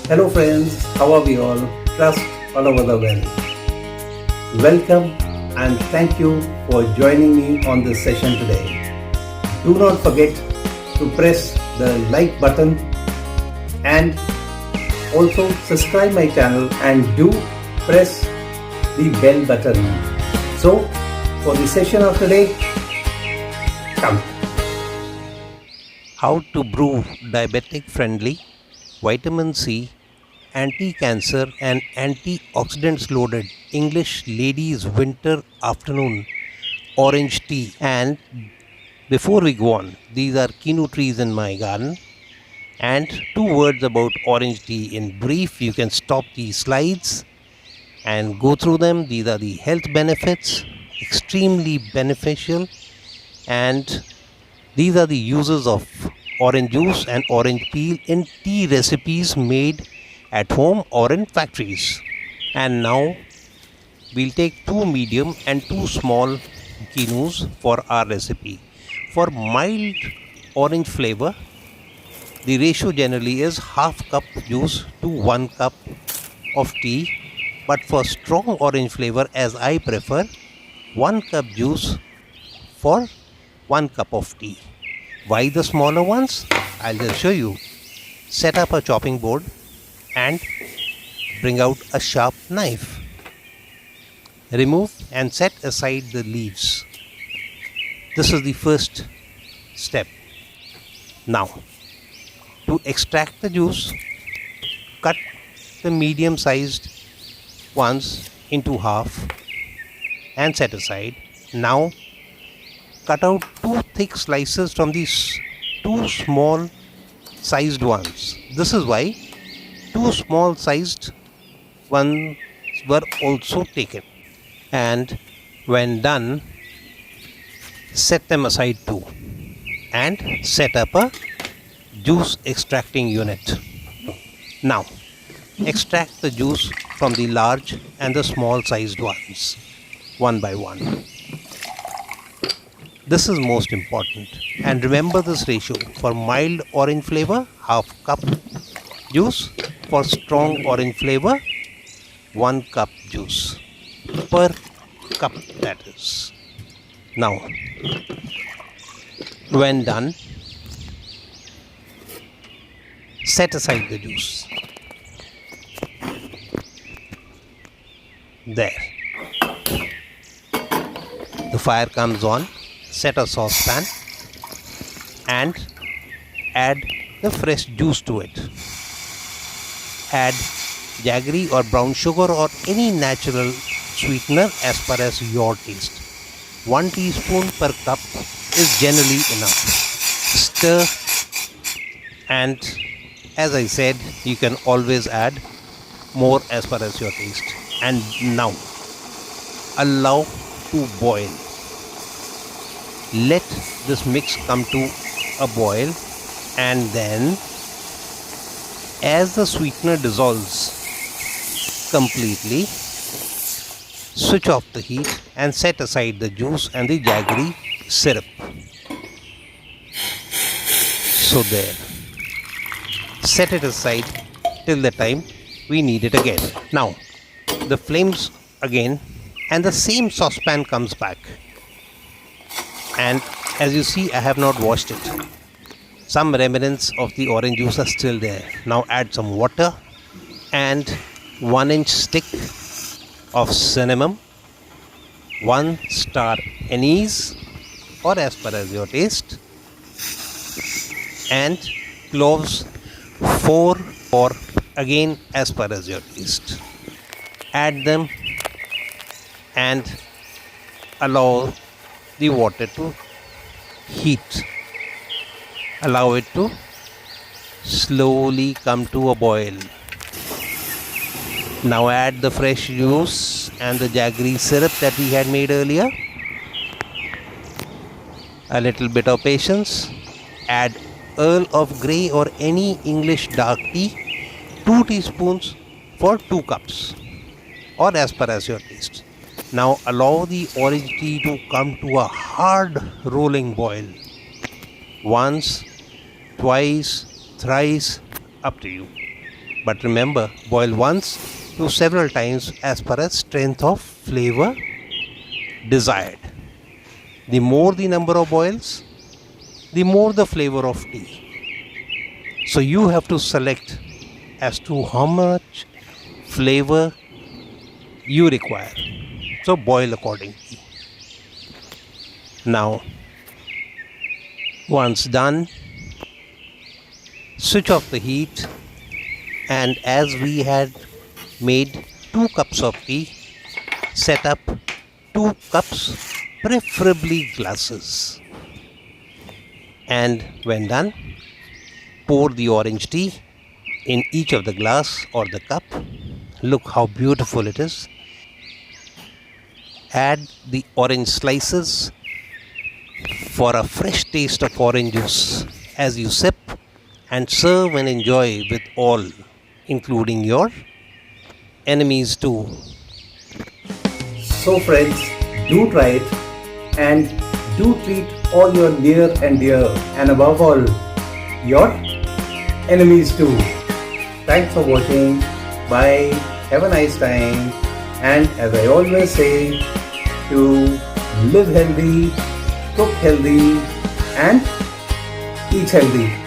Hello friends, how are we all? Trust all over the world. Welcome and thank you for joining me on this session today. Do not forget to press the like button and also subscribe my channel and do press the bell button. So for the session of today, come. How to brew diabetic friendly vitamin C, anti-cancer and antioxidants loaded English ladies winter afternoon orange tea. And before we go on, these are quinoa trees in my garden. And two words about orange tea in brief. You can stop these slides and go through them. These are the health benefits, extremely beneficial, and these are the uses of orange juice and orange peel in tea recipes made at home or in factories. And now we'll take two medium and two small quinoas for our recipe. For mild orange flavor, the ratio generally is half cup juice to 1 cup of tea. But for strong orange flavor, as I prefer, 1 cup juice for 1 cup of tea. Why the smaller ones? I'll just show you. Set up a chopping board and bring out a sharp knife. Remove and set aside the leaves. This is the first step. Now, to extract the juice, cut the medium sized ones into half and set aside. Now, cut out two thick slices from these two small sized ones. This is why two small sized ones were also taken. And when done, set them aside too and set up a juice extracting unit. Now, extract the juice from the large and the small sized ones, one by one. This is most important, and remember this ratio. For mild orange flavor, half cup juice. For strong orange flavor, 1 cup juice per cup, that is. Now, when done, set aside the juice. There. The fire comes on. Set a saucepan and add the fresh juice to it. Add jaggery or brown sugar or any natural sweetener as per as your taste. 1 teaspoon per cup is generally enough. Stir, and as I said, you can always add more as per as your taste. And now allow to boil. Let this mix come to a boil, and then as the sweetener dissolves completely, switch off the heat and set aside the juice and the jaggery syrup. So there. Set it aside till the time we need it again. Now, the flames again and the same saucepan comes back. And as you see, I have not washed it. Some remnants of the orange juice are still there. Now add some water and 1-inch stick of cinnamon, 1 star anise or as per as your taste, and cloves 4 or again as per as your taste. Add them and allow the water to heat. Allow it to slowly come to a boil. Now add the fresh juice and the jaggery syrup that we had made earlier. A little bit of patience. Add Earl of Grey or any English dark tea, 2 teaspoons for 2 cups or as per as your taste. Now allow the orange tea to come to a hard rolling boil. Once, twice, thrice, up to you. But remember, boil once to several times as per a strength of flavor desired. The more the number of boils, the more the flavor of tea. So you have to select as to how much flavor you require. So boil accordingly. Now, once done, switch off the heat, and as we had made 2 cups of tea, set up 2 cups, preferably glasses. And when done, pour the orange tea in each of the glass or the cup. Look how beautiful it is. Add the orange slices for a fresh taste of orange juice as you sip, and serve and enjoy with all, including your enemies too. So friends, do try it and do treat all your near and dear, and above all, your enemies too. Thanks for watching. Bye. Have a nice time. And as I always say, to live healthy, cook healthy, and eat healthy.